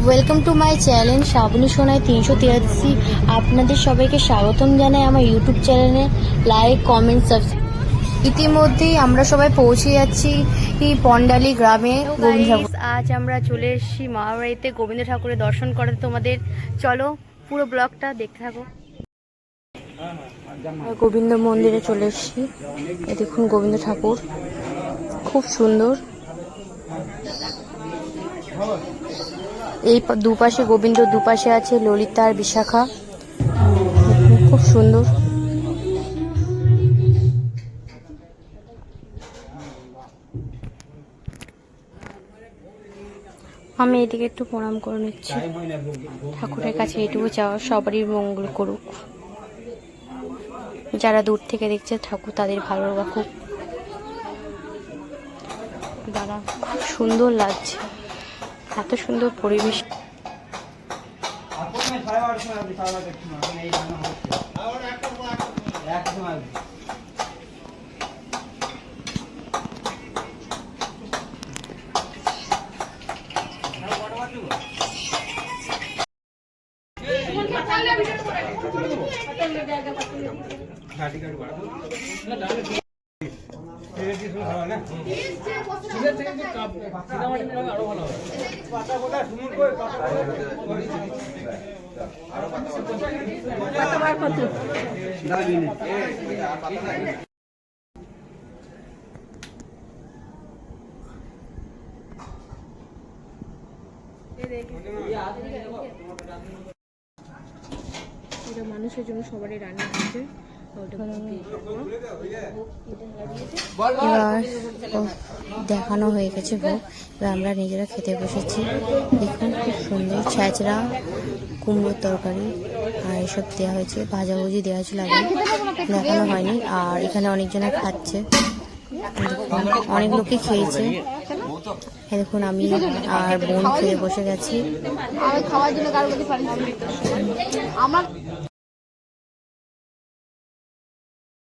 Welcome to my channel Shrabani Sonai 383। আপনাদের সবাইকে স্বাগতম জানাই আমার ইউটিউব চ্যানেলে। Like, comment, subscribe. ইতিমধ্যেই আমরা সবাই পৌঁছে যাচ্ছি পন্ডালি গ্রামে। আজ আমরা চলে এসেছি মামাবাড়িতে গোবিন্দ ঠাকুরের দর্শন করাতে তোমাদের। চলো পুরো ব্লগটা দেখতে থাকো। গোবিন্দ মন্দিরে চলে এসেছি। দেখুন গোবিন্দ ঠাকুর খুব সুন্দর। এই দুপাশে গোবিন্দ, দুপাশে আছে ললিতা আর বিশাখা, খুব সুন্দর। আমি এদিকে একটু প্রণাম করে নিচ্ছি। ঠাকুরের কাছে এটুকু চাওয়া সবারই মঙ্গল করুক। যারা দূর থেকে দেখছে ঠাকুর তাদের ভালো রাখুক। দাদা খুব সুন্দর লাগছে, এত সুন্দর পরিবেশ। এটা মানুষের জন্য সবারই রান্না হচ্ছে। এবার দেখানো হয়ে গেছে ভোগ, এবার আমরা নিজেরা খেতে বসেছি। দেখুন খুব সুন্দর ছ্যাঁচড়া, কুমড়োর তরকারি আর এসব দেওয়া হয়েছে। ভাজাভুজি দেওয়া হয়েছিল, আগে দেখানো হয়নি। আর এখানে অনেকজনে খাচ্ছে, অনেক লোকই খেয়েছে। দেখুন আমি আর বোন খেয়ে বসে গেছি।